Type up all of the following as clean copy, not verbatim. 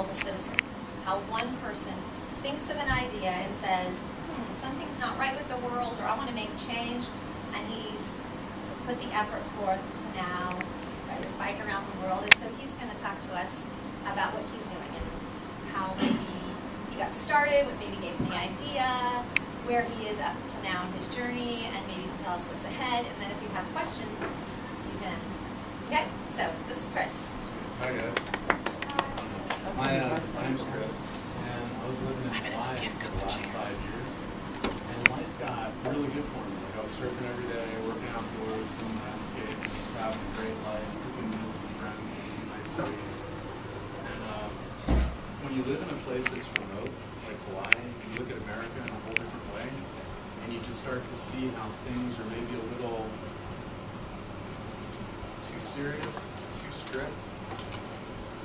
of a citizen. How one person thinks of an idea and says, something's not right with the world, or I want to make change, and he's put the effort forth to now ride his bike around the world. And so he's going to talk to us about what he's doing and how maybe he got started, what maybe gave him the idea, where he is up to now in his journey, and maybe tell us what's ahead. And then if you have questions, you can ask us. Okay? So this is Chris. Hi guys. My name's Chris, and I was living in Hawaii for the last 5 years, and life got really good for me. Like I was surfing every day, working outdoors, doing landscaping, just having a great life, cooking meals with friends, eating nice food. And when you live in a place that's remote, like Hawaii, you look at America in a whole different way, and you just start to see how things are maybe a little too serious, too strict.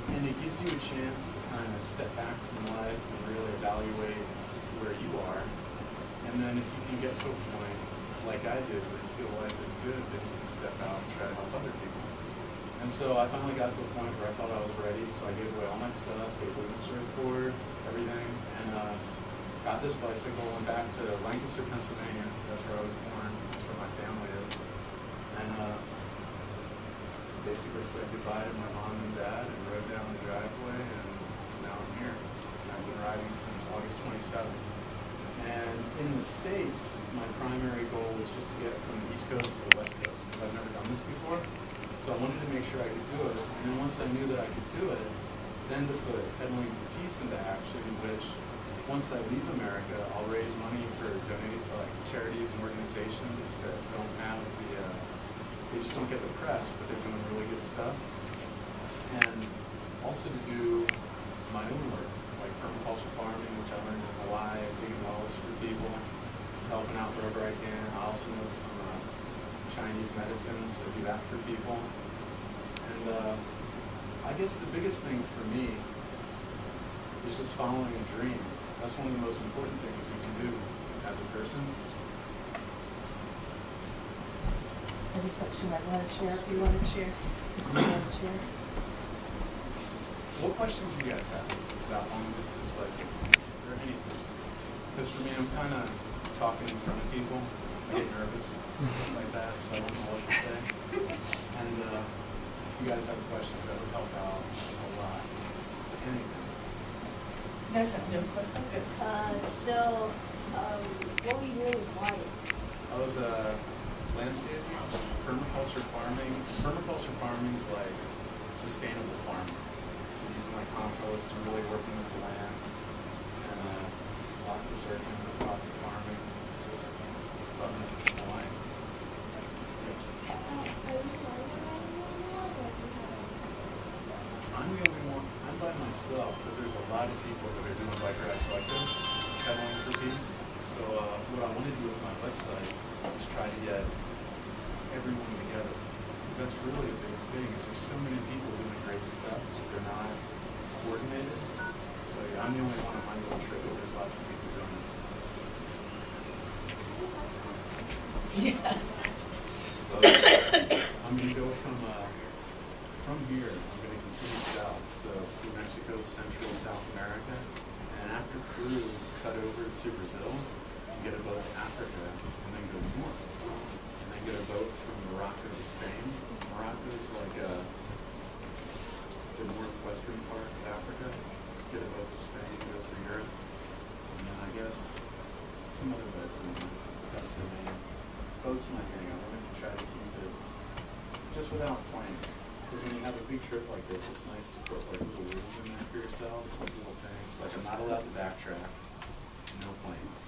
And it gives you a chance to kind of step back from life and really evaluate where you are. And then if you can get to a point, like I did, where you feel life is good, then you can step out and try to help other people. And so I finally got to a point where I thought I was ready, so I gave away all my stuff, gave away my surfboards, everything, and got this bicycle, went back to Lancaster, Pennsylvania. That's where I was born. That's where my family is. And basically said goodbye to my mom and dad and rode down the driveway, and now I'm here. And I've been riding since August 27th. And in the States, my primary goal was just to get from the East Coast to the West Coast, because I've never done this before. So I wanted to make sure I could do it. And then once I knew that I could do it, then to put Pedaling for Peace into action, which once I leave America, I'll raise money for charities and organizations that don't have they just don't get the press, but they're doing really good stuff. And also to do my own work, like permaculture farming, which I learned in Hawaii, digging wells for people, just helping out wherever I can. I also know some Chinese medicines, I do that for people. And I guess the biggest thing for me is just following a dream. That's one of the most important things you can do as a person. I just thought you might want a chair if you want a chair. What questions do you guys have about long distance bicycling or anything? Because for me, I'm kind of talking in front of people. I get nervous like that, so I don't know what to say. And if you guys have questions, that would help out a lot. Anything. You guys have no questions? Okay. What were you doing with Hawaii? I was landscaping, permaculture farming. Permaculture farming is like sustainable farming. So using like compost and really working with the land, and lots of surfing, lots of farming, just fun in Hawaii. Yes. I'm the only one. I'm by myself, but there's a lot of people that are doing bike rides like this, Pedaling for Peace. So what I want to do with my website is try to get everyone together, because that's really a big thing. Is there's so many people doing great stuff, but they're not coordinated. So yeah, I'm the only one on my little trip, but there's lots of people doing it. Yeah. So I'm going to go from here. I'm going to continue south, so through Mexico, Central, South America, and after Peru, cut over to Brazil, and get a boat to Africa, and then go north. And then get a boat from Morocco to Spain. Morocco is like the northwestern part of Africa. Get a boat to Spain, go for Europe, and then I guess some other boats in there. That's the main. Boat's my thing. I want to try to keep it just without planes. Because when you have a big trip like this, it's nice to put like little rules in there for yourself, like little things. Like I'm not allowed to backtrack, no planes.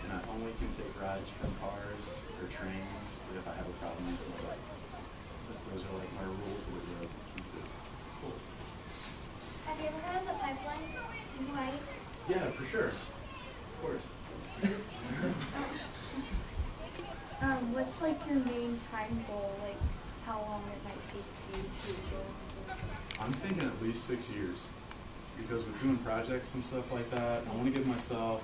And I only can take rides from cars or trains, but if I have a problem, I go my bike. Those are like my rules of the road to keep it cool. Have you ever heard of the pipeline in Hawaii? Yeah, for sure. Of course. What's like your main time goal? Like how long it might take you to go? I'm thinking at least 6 years. Because with doing projects and stuff like that, I want to give myself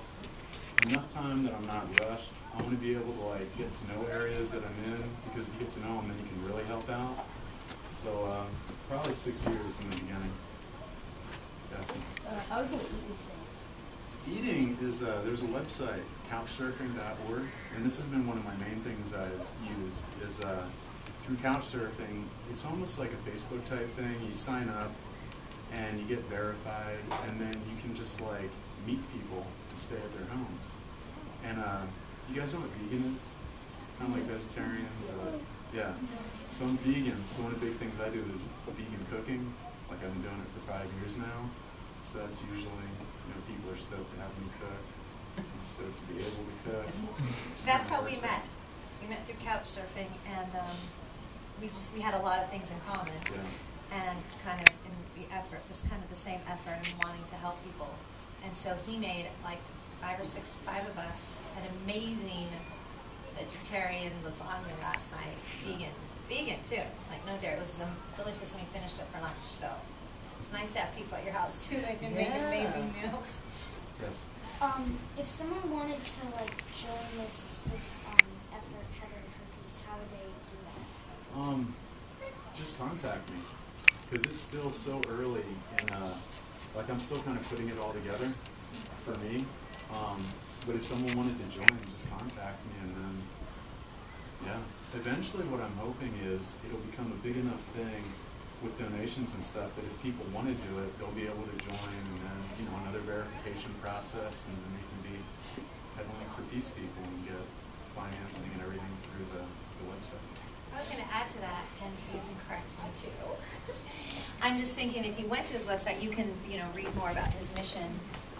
enough time that I'm not rushed. I want to be able to like get to know areas that I'm in, because if you get to know them, then you can really help out. So probably 6 years in the beginning. Yes. How are you gonna eat these things? Eating is, there's a website, couchsurfing.org, and this has been one of my main things I've used, is through couchsurfing, it's almost like a Facebook type thing. You sign up, and you get verified, and then you can just like meet people and stay at their homes. And you guys know what vegan is? Kind of like vegetarian, but yeah. So I'm vegan, so one of the big things I do is vegan cooking. Like I've been doing it for 5 years now. So that's usually, people are stoked to have me cook. I'm stoked to be able to cook. That's how we met. We met through couch surfing, and we had a lot of things in common. Yeah. And kind of in the effort, the same effort in wanting to help people. And so he made like 5 of us, an amazing vegetarian lasagna last night, vegan too, like no dairy. It was delicious, and we finished it for lunch. So it's nice to have people at your house too that can make amazing meals. Yes. If someone wanted to like join this effort, Peddling for Peace, how would they do that? Just contact me, because it's still so early, and like I'm still kind of putting it all together for me. But if someone wanted to join, just contact me, and then yeah. Eventually, what I'm hoping is it'll become a big enough thing with donations and stuff that if people want to do it, they'll be able to join, and then another verification process, and then they can be pedaling for peace people and get financing and everything through the website. I was going to add to that, and you can correct me too. I'm just thinking, if you went to his website, you can, read more about his mission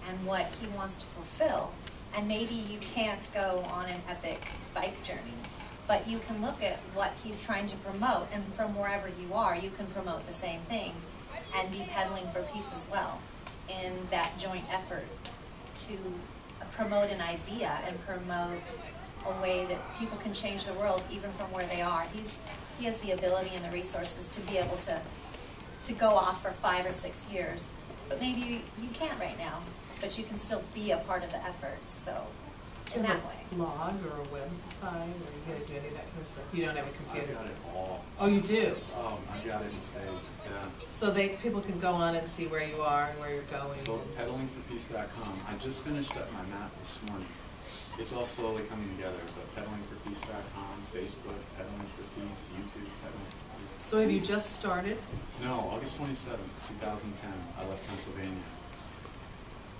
and what he wants to fulfill. And maybe you can't go on an epic bike journey, but you can look at what he's trying to promote, and from wherever you are, you can promote the same thing and be pedaling for peace as well in that joint effort to promote an idea and promote a way that people can change the world even from where they are. He has the ability and the resources to be able to go off for 5 or 6 years, but maybe you can't right now, but you can still be a part of the effort, so in that way. Blog or a website, or you gotta do any of that kind of stuff? You don't have a computer? I've got it all. Oh, you do? I've got it in spades, yeah. So people can go on and see where you are and where you're going? So pedalingforpeace.com. I just finished up my map this morning. It's all slowly coming together, but pedalingforpeace.com, Facebook, Pedaling for Peace, YouTube, Pedaling for Peace. So have you just started? No, August 27th, 2010, I left Pennsylvania.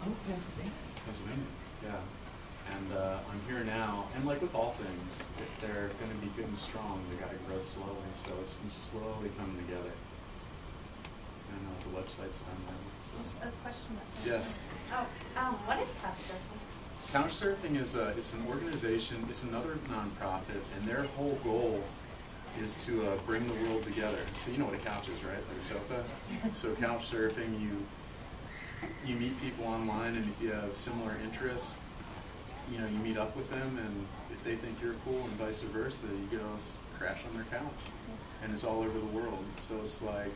Oh, Pennsylvania. Pennsylvania, yeah. And I'm here now, and like with all things, if they're going to be good and strong, they got to grow slowly, so it's been slowly coming together. And the website's done now. So. Just a question about that. Yes. What is couchsurfing? Couchsurfing is it's an organization, it's another nonprofit, and their whole goal is to bring the world together. So you know what a couch is, right? Like a sofa? So couchsurfing, you meet people online, and if you have similar interests, you meet up with them, and if they think you're cool and vice versa, you go crash on their couch. And it's all over the world. So it's like,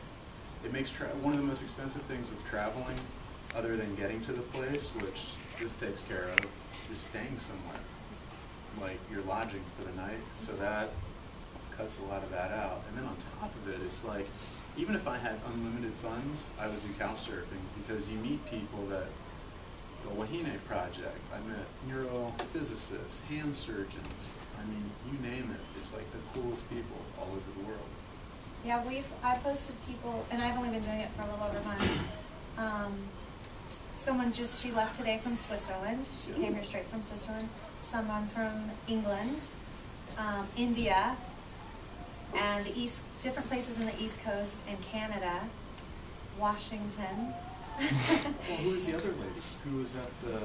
it makes one of the most expensive things with traveling, other than getting to the place, which this takes care of, is staying somewhere. Like your lodging for the night, so that cuts a lot of that out. And then on top of it, it's like, even if I had unlimited funds, I would do couchsurfing, because you meet people that, the Wahine Project, I met neurophysicists, hand surgeons, I mean, you name it, it's like the coolest people all over the world. Yeah, I posted people, and I've only been doing it for a little over a month. She left today from Switzerland. She came here straight from Switzerland. Someone from England, India, and different places in the East Coast, and Canada, Washington. Well, who was the other lady? Who was at the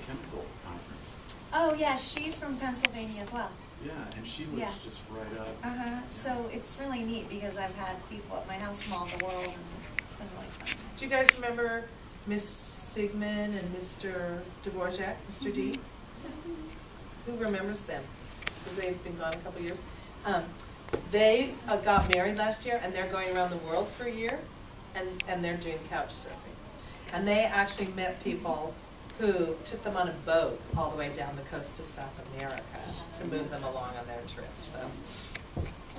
chemical conference? Oh yeah, she's from Pennsylvania as well. Yeah, and she lives just right up. Yeah. So it's really neat, because I've had people at my house from all the world, and it's been really fun. Do you guys remember Miss Sigmund and Mr. Dvorak, Mr. D? Who remembers them? Because they've been gone a couple years. They got married last year, and they're going around the world for a year, and they're doing couch surfing. And they actually met people who took them on a boat all the way down the coast of South America to move them along on their trip. So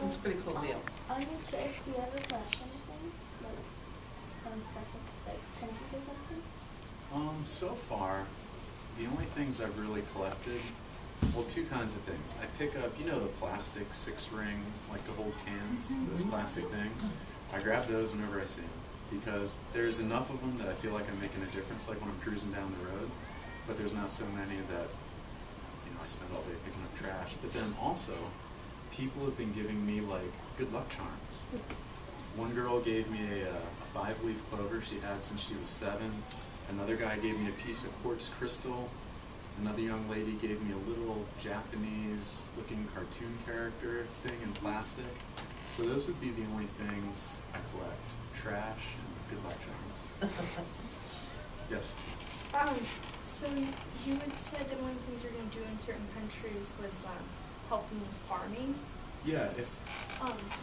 it's a pretty cool deal. On your trips, do you ever collect anything? special, like, countries or something? So far, the only things I've really collected, well, two kinds of things. I pick up, you know, the plastic 6-ring, like to hold cans, those plastic things. I grab those whenever I see them because there's enough of them that I feel like I'm making a difference, like when I'm cruising down the road. But there's not so many that, you know, I spend all day picking up trash. But then also, people have been giving me like good luck charms. One girl gave me a 5-leaf clover she had since she was 7. Another guy gave me a piece of quartz crystal. Another young lady gave me a little Japanese-looking cartoon character thing in plastic. So those would be the only things I collect: trash and good luck charms. Yes. So you had said that one of the things you're going to do in certain countries was helping with farming. Yeah. If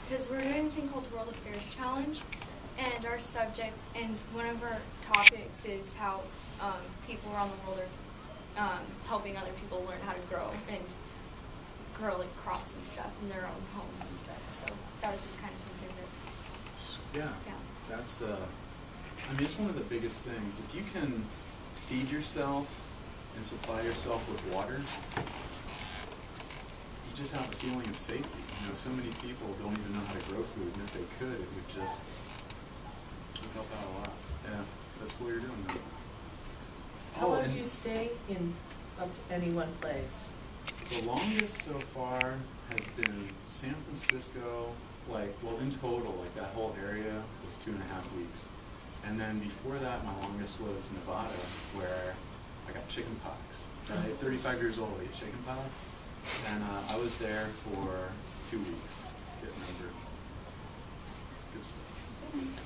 Because we're doing a thing called World Affairs Challenge, and our subject and one of our topics is how people around the world are helping other people learn how to grow like crops and stuff in their own homes and stuff. So that was just kind of something that. yeah. That's I mean, it's one of the biggest things. If you can feed yourself and supply yourself with water, you just have a feeling of safety. You know, so many people don't even know how to grow food, and if they could, it would just help out a lot. Yeah, that's what you're doing now. How long do you stay in any one place? The longest so far has been San Francisco, like, well, in total, like that whole area was 2.5 weeks. And then before that, my longest was Nevada, where I got chicken pox. Right? 35 years old, I get chicken pox. And I was there for 2 weeks, getting over it. Good stuff.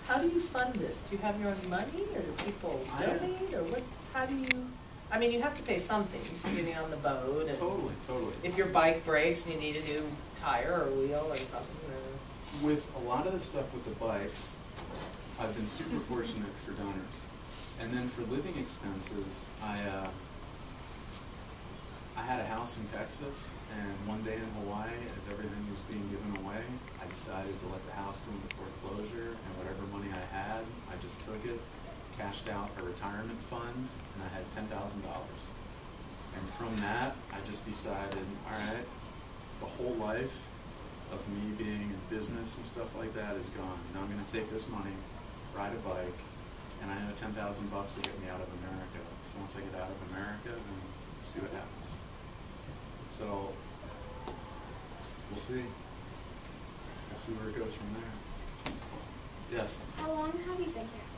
How do you fund this? Do you have your own money, or do people donate, or what? How do you? I mean, you have to pay something if you're getting on the boat. And Totally. if your bike breaks and you need a new tire or wheel or something. Or... With a lot of the stuff with the bike, I've been super fortunate for donors. And then for living expenses, I had a house in Texas, and one day in Hawaii, as everything was being given away, I decided to let the house go into foreclosure, and whatever money I had, I just took it, cashed out a retirement fund, and I had $10,000. And from that, I just decided, all right, the whole life of me being in business and stuff like that is gone. Now I'm going to take this money, ride a bike, and I know $10,000 will get me out of America. So once I get out of America, then we'll see what happens. So we'll see. We'll see where it goes from there. Yes. How long have you been here?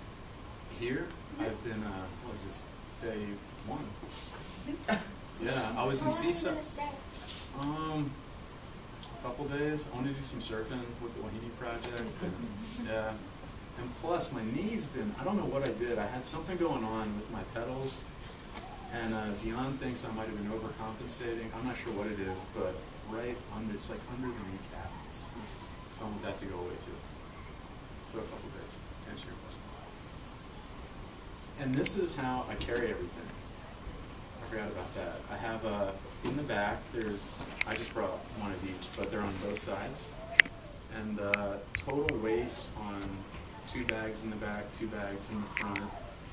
Here, I've been, what is this, day 1? Yeah, I was in Seaside. How long are you gonna stay? A couple days. I want to do some surfing with the Wahine project. And, yeah. And plus, my knee's been, I don't know what I did. I had something going on with my pedals. And Dion thinks I might have been overcompensating. I'm not sure what it is, but right under, it's like under the kneecap. So I want that to go away too. So a couple days to answer your question. And this is how I carry everything. I forgot about that. I have in the back, I just brought one of each, but they're on both sides. And total weight on 2 bags in the back, 2 bags in the front.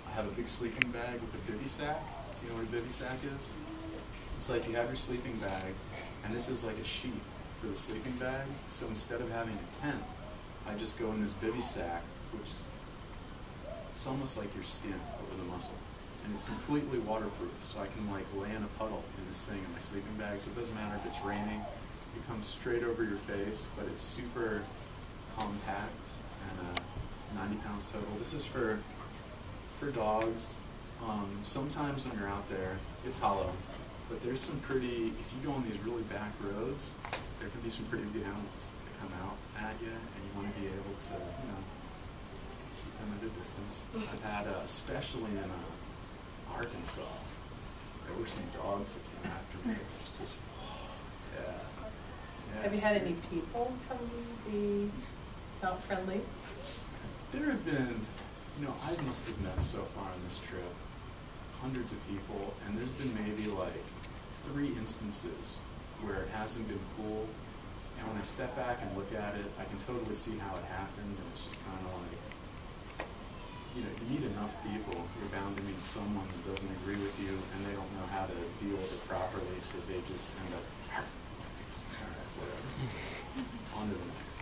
I have a big sleeping bag with a bivy sack. Do you know what a bivy sack is? It's like you have your sleeping bag, and this is like a sheath for the sleeping bag. So instead of having a tent, I just go in this bivy sack, which is, it's almost like your skin over the muscle. And it's completely waterproof, so I can like lay in a puddle in this thing in my sleeping bag. So it doesn't matter if it's raining, it comes straight over your face, but it's super compact and 90 pounds total. This is for dogs. Sometimes when you're out there, it's hollow, but there's some pretty, if you go on these really back roads, there can be some pretty big animals that come out at you, and you want to be able to, you know, keep them at a distance. I've had, especially in Arkansas, there were some dogs that came after me. It's just, yeah. Have you had any people come be not friendly? There have been, you know, I must have met so far on this trip hundreds of people, and there's been maybe like 3 instances where it hasn't been cool. And when I step back and look at it, I can totally see how it happened, and it's just kind of like, you meet enough people, you're bound to meet someone that doesn't agree with you, and they don't know how to deal with it properly, so they just end up, all right, whatever. On to the next.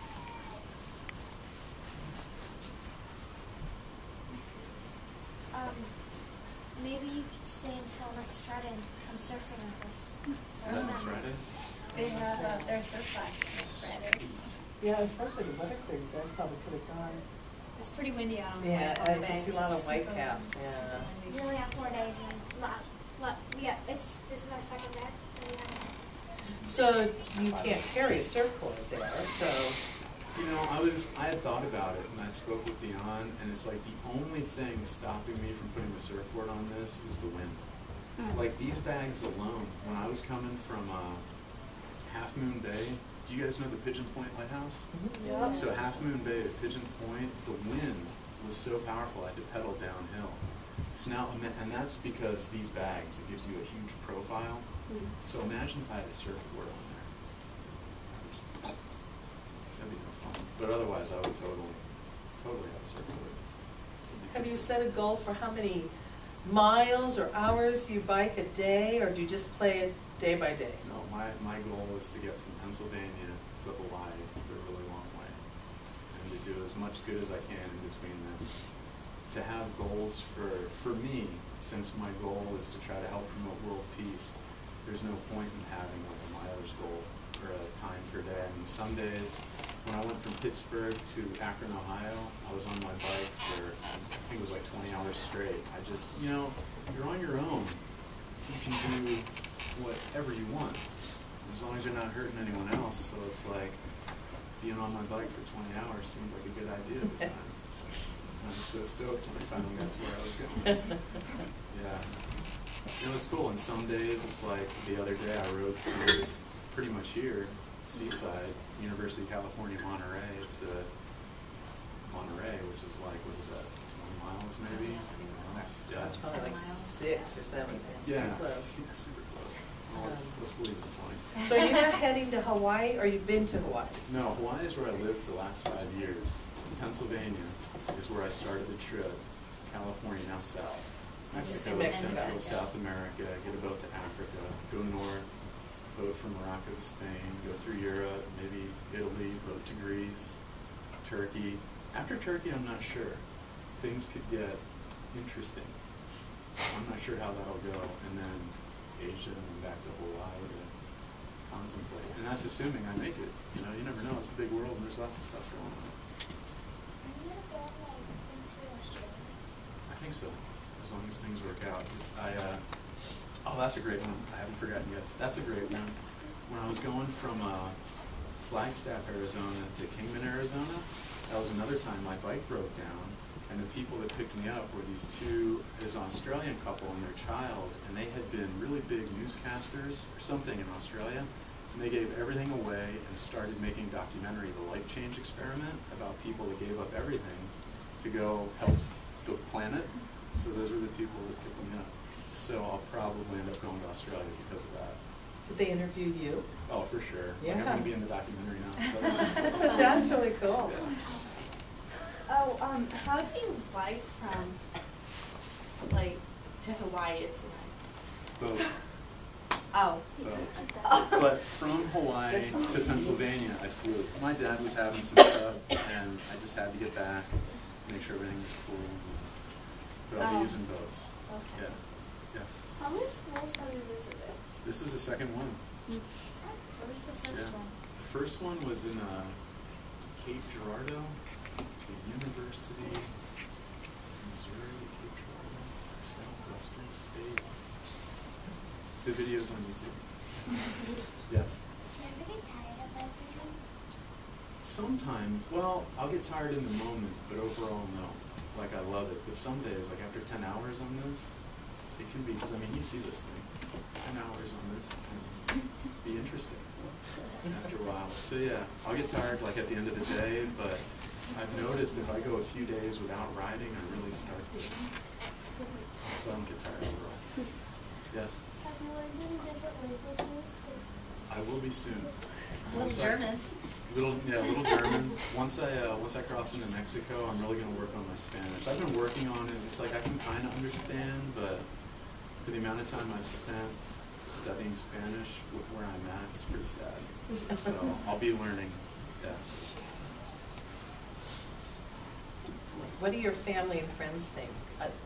Maybe you could stay until next Friday and come surfing with us. Next Friday? They have their surf class next Friday. Yeah, unfortunately, the weather cleared, you guys probably could have gone. It's pretty windy out on the Yeah, on the I bay. can see a lot of It's white super- caps, super yeah. windy. We only have 4 days and this is our second day. And we haven't. So you can't carry a surfboard there, so. I had thought about it, and I spoke with Dion, and it's like the only thing stopping me from putting the surfboard on this is the wind. Like these bags alone, when I was coming from Half Moon Bay, do you guys know the Pigeon Point Lighthouse? Yep. So Half Moon Bay at Pigeon Point, the wind was so powerful I had to pedal downhill. So now, and that's because these bags, it gives you a huge profile. So imagine if I had a surfboard on there. That'd be no fun. But otherwise, I would totally have a surfboard. Have you set a goal for how many miles or hours you bike a day, or do you just play it day by day? No, my goal is to get from Pennsylvania to Hawaii a really long way, and to do as much good as I can in between them. To have goals for me, since my goal is to try to help promote world peace, there's no point in having like a mileage goal or a time per day. I mean, some days, when I went from Pittsburgh to Akron, Ohio, I was on my bike for, I think it was like 20 hours straight. I just, you're on your own. You can do whatever you want, as long as you're not hurting anyone else. So it's like, being on my bike for 20 hours seemed like a good idea at the time. I was so stoked when I finally got to where I was going. Yeah. It was cool, and some days it's like, the other day I rode through pretty much here, Seaside, University of California, Monterey, to Monterey, which is like, what is that, 20 miles maybe? Yeah. It's probably like 6 or 7. It's Yeah, pretty close. yeah, super close. Well, let's believe it's 20. So you're not heading to Hawaii, or you've been to Hawaii? No, Hawaii is where I lived for the last 5 years. Pennsylvania is where I started the trip. California, now south. Mexico, Mexico. Central, South America, get a boat to Africa, go north, boat from Morocco to Spain, go through Europe, maybe Italy, boat to Greece, Turkey. After Turkey, I'm not sure. Things could get interesting. I'm not sure how that'll go. And then Asia and then back to Hawaii to contemplate. And that's assuming I make it. You never know. It's a big world and there's lots of stuff going on. Are you gonna go into Australia? I think so, as long as things work out. 'Cause oh, that's a great one. I haven't forgotten yet. That's a great one. When I was going from Flagstaff, Arizona to Kingman, Arizona, that was another time my bike broke down, and the people that picked me up were this Australian couple and their child, and they had been really big newscasters or something in Australia, and they gave everything away and started making a documentary, The Life Change Experiment, about people that gave up everything to go help the planet. So those were the people that picked me up. So I'll probably end up going to Australia because of that. Did they interview you? Oh, for sure. Like, Yeah. I'm going to be in the documentary now. So that's That's really cool. yeah. Oh, how do you bike from, to Hawaii? It's Boat. oh. Boat. But from Hawaii to Pennsylvania, I flew. My dad was having some stuff, and I just had to get back, make sure everything was cool. But I'll be using boats. Okay. Yeah. Yes. How many schools have you visited? This is the second one. What was the first Yeah. one? The first one was in Cape Girardeau, the University of Missouri, Cape Girardeau, Southwestern State. The video's on YouTube. Yes. Do you ever get tired of biking? Sometimes, well, I'll get tired in the moment, but overall, no. Like, I love it. But some days, like after 10 hours on this, it can be, because I mean, you see this thing. 10 hours on this can be interesting after a while. So yeah, I'll get tired like at the end of the day, but I've noticed if I go a few days without riding, I really start to, so I don't get tired overall. Yes, Have you learned any different languages? I will be soon. Little Once German. Little German. Once I cross into Mexico, I'm really gonna work on my Spanish. I've been working on it. It's like I can kind of understand, but for the amount of time I've spent studying Spanish with where I'm at, it's pretty sad. So I'll be learning. Yeah. What do your family and friends think?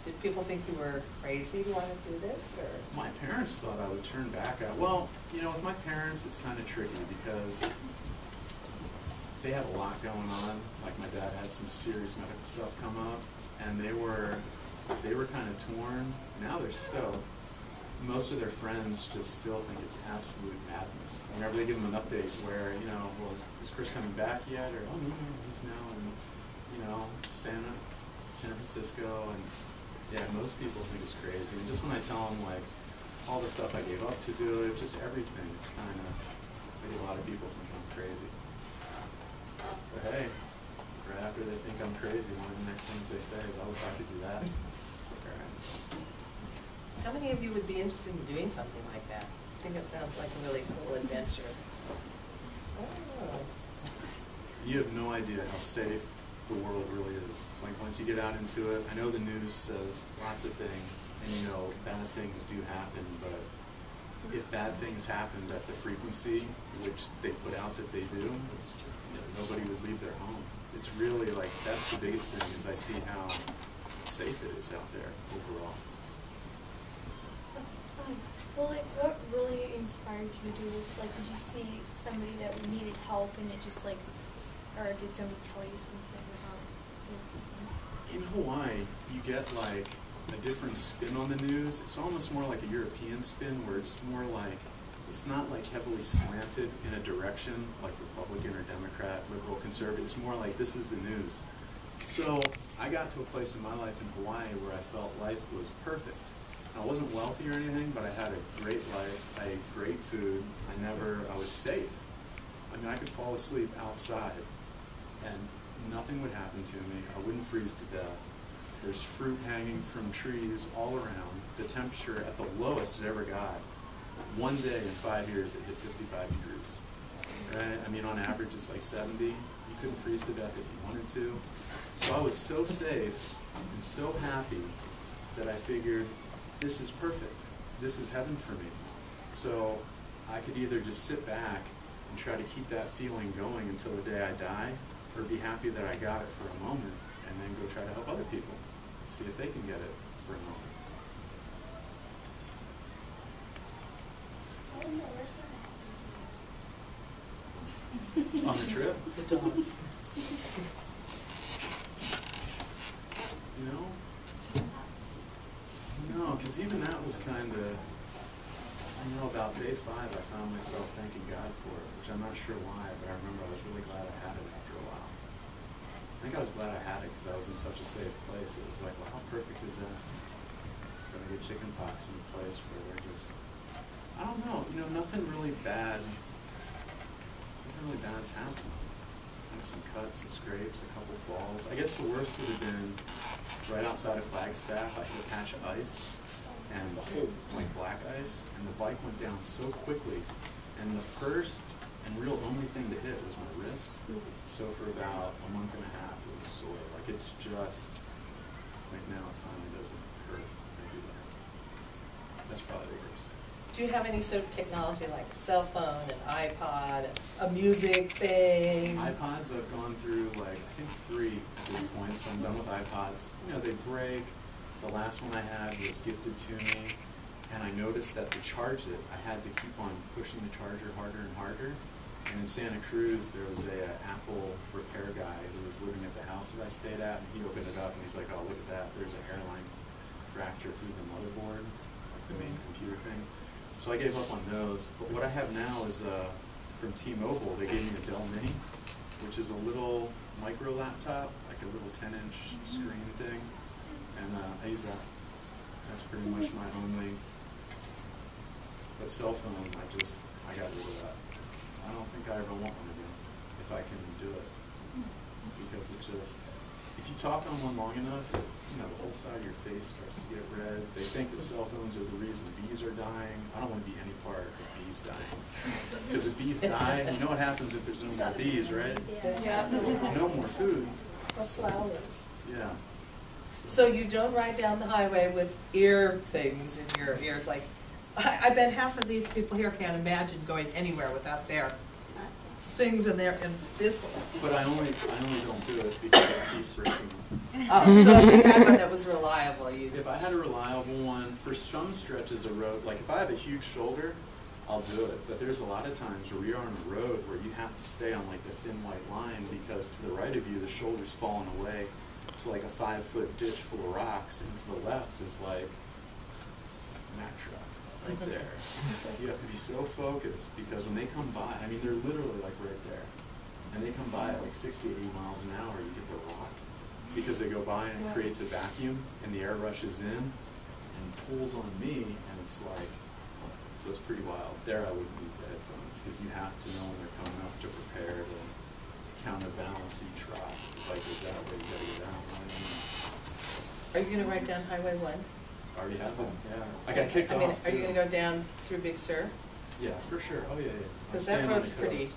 Did people think you were crazy to want to do this, or? My parents thought I would turn back out. Well, you know, with my parents, it's kind of tricky because they had a lot going on. Like my dad had some serious medical stuff come up, and they were kind of torn. Now they're stoked. Most of their friends just still think it's absolute madness. Whenever they give them an update where, you know, well, is Chris coming back yet? Or, oh, no, he's now in, you know, San Francisco. And yeah, most people think it's crazy. And just when I tell them, like, all the stuff I gave up to do it, just everything, it's kind of, maybe a lot of people think I'm crazy. But hey, right after they think I'm crazy, one of the next things they say is, oh, if I could do that. It's like, all right. How many of you would be interested in doing something like that? I think it sounds like a really cool adventure. So, You have no idea how safe the world really is. Like once you get out into it, I know the news says lots of things, and you know bad things do happen, but if bad things happened at the frequency which they put out that they do, you know, nobody would leave their home. It's really like, that's the biggest thing, is I see how safe it is out there overall. Well, like, what really inspired you to do this? Like, did you see somebody that needed help and it just like, or did somebody tell you something about it? In Hawaii, you get like a different spin on the news. It's almost more like a European spin, where it's more like, it's not like heavily slanted in a direction, like Republican or Democrat, liberal, conservative. It's more like, this is the news. So I got to a place in my life in Hawaii where I felt life was perfect. I wasn't wealthy or anything, but I had a great life. I ate great food. I was safe. I mean, I could fall asleep outside and nothing would happen to me. I wouldn't freeze to death. There's fruit hanging from trees all around. The temperature at the lowest it ever got, one day in 5 years it hit 55 degrees. Right? I mean, on average it's like 70. You couldn't freeze to death if you wanted to. So I was so safe and so happy that I figured, this is perfect. This is heaven for me. So I could either just sit back and try to keep that feeling going until the day I die, or be happy that I got it for a moment and then go try to help other people, see if they can get it for a moment. What was the worst thing that happened to you? On the trip, the dogs. you know? No, because even that was kind of, you know, about day 5 I found myself thanking God for it, which I'm not sure why, but I remember I was really glad I had it after a while. I think I was glad I had it because I was in such a safe place. It was like, well, how perfect is that? Gonna get chicken pox in a place where they're just, I don't know, you know, nothing really bad's happened. And some cuts and scrapes, a couple falls. I guess the worst would have been right outside of Flagstaff. I hit a patch of ice, and the whole, like, black ice, and the bike went down so quickly. And the first and real only thing to hit was my wrist. So for about a month and a half, it was sore. Like, it's just, right now it finally doesn't hurt regular. That's probably the worst. Do you have any sort of technology like a cell phone, an iPod, a music thing? iPods, I've gone through like, I think 3 at this point, so I'm done with iPods. You know, they break. The last one I had was gifted to me, and I noticed that to charge it, I had to keep on pushing the charger harder and harder. And in Santa Cruz, there was a Apple repair guy who was living at the house that I stayed at, and he opened it up and he's like, oh, look at that, there's a hairline fracture through the motherboard, like the main computer thing. So I gave up on those. But what I have now is from T-Mobile, they gave me a Dell Mini, which is a little micro laptop, like a little 10-inch screen thing. And I use that. That's pretty much my only. But cell phone, I got rid of that. I don't think I ever want one again, if I can do it. Because it just, if you talk on one long enough, you know, the whole side of your face starts to get red. They think that cell phones are the reason bees are dying. I don't want to be any part of bees dying. Because if bees die, you know what happens if there's no more bees, right? Yeah. There's no more food. Flowers. Yeah. So you don't ride down the highway with ear things in your ears, like, I bet half of these people here can't imagine going anywhere without their things in their, in this. But I only don't do it because I keep breaking them. Oh, so if you had one that was reliable, you. If I had a reliable one, for some stretches of road, like if I have a huge shoulder, I'll do it. But there's a lot of times where you're on a road where you have to stay on like the thin white line because to the right of you, the shoulder's fallen away to like a 5-foot ditch full of rocks, and to the left is like Mack truck right there. You have to be so focused because when they come by, I mean, they're literally like right there. And they come by at like 60, 80 miles an hour, you get the rock. Because they go by and it creates a vacuum and the air rushes in and pulls on me, and it's like, so it's pretty wild. There I wouldn't use the headphones because you have to know when they're coming up to prepare to counterbalance each rock. If I go that way, you gotta go that way. Are you gonna ride down Highway 1? I already have them, yeah. I got kicked I mean, off are too. you gonna go down through Big Sur? Yeah, for sure. Oh yeah, yeah. Because I'll that stand on road's the pretty. coast.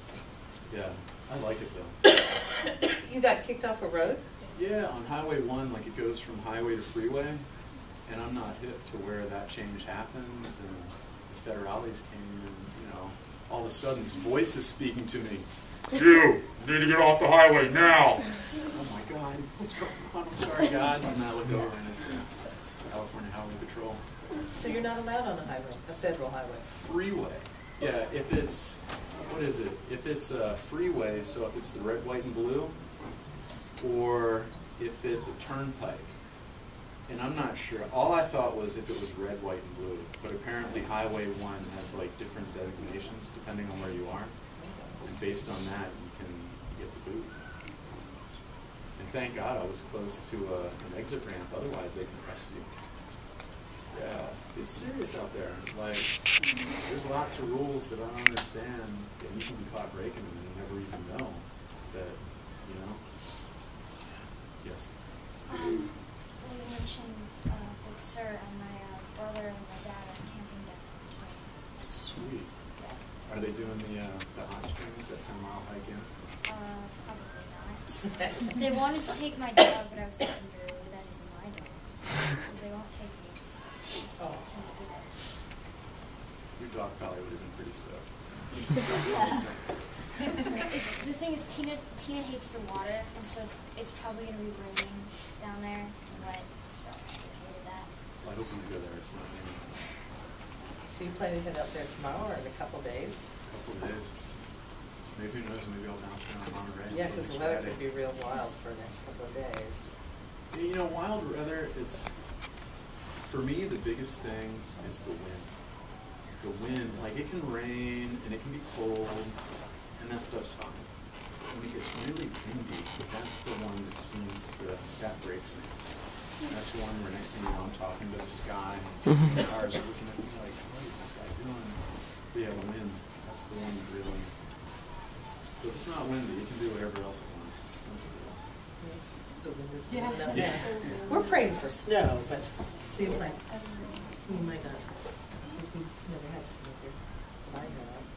Yeah, I like it though. You got kicked off a road? Yeah, on Highway 1, like it goes from highway to freeway, and I'm not hip to where that change happens, and the federales came, and you know, all of a sudden this voice is speaking to me. You need to get off the highway now! Oh my God, what's going on? I'm sorry, God. And I look over and it's California Highway Patrol. So you're not allowed on a highway, a federal highway? Freeway. Yeah, if it's, what is it? If it's a freeway, so if it's the red, white, and blue, or if it's a turnpike. And I'm not sure. All I thought was if it was red, white, and blue. But apparently Highway 1 has like different designations depending on where you are. And based on that, you can get the boot. And thank God I was close to an exit ramp. Otherwise, they can arrest you. Yeah, it's serious out there. Like, there's lots of rules that I don't understand, and you can be caught breaking them and you never even know that, you know. Yes. Well, you mentioned Big Sur, and my brother and my dad are camping down there too. Sweet. Yeah. Are they doing the hot springs, that 10-mile hike in? Probably not. They wanted to take my dog, but I was like, no, that isn't my dog. Because they won't take me to be there. Your dog probably would have been pretty stoked. The thing is, Tina hates the water, and so it's probably going to be raining down there and wet, so I hated that. Well, I hope when we go there it's not raining. So you plan to head out there tomorrow or in a couple days? A couple of days. Maybe who knows, maybe I'll bounce around Monterey. Yeah, because the weather Friday. could be real wild for the next couple of days. You know, wild weather, it's, for me, the biggest thing is the wind. The wind, like it can rain and it can be cold, and that stuff's fine. When it gets really windy, that's the one that seems to, that breaks me. And that's the one where next thing you know I'm talking to the sky, and the cars are looking at me like, what is this guy doing? But yeah, the wind, that's the one that really, so if it's not windy, you can do whatever else it wants. That's cool. The wind is Yeah. blowing up Yeah. now. We're praying for snow, but it seems like we might not. Because we've never had snow here that I know of.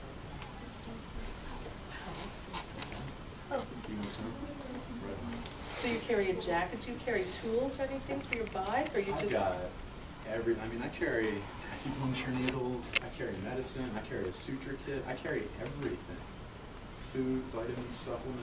Wow, that's pretty cool. You want some? Right. So you carry a jacket, do you carry tools or anything for your bike, or you I've just? got I mean, I carry acupuncture needles, I carry medicine, I carry a suture kit, I carry everything. Food, vitamins, supplements.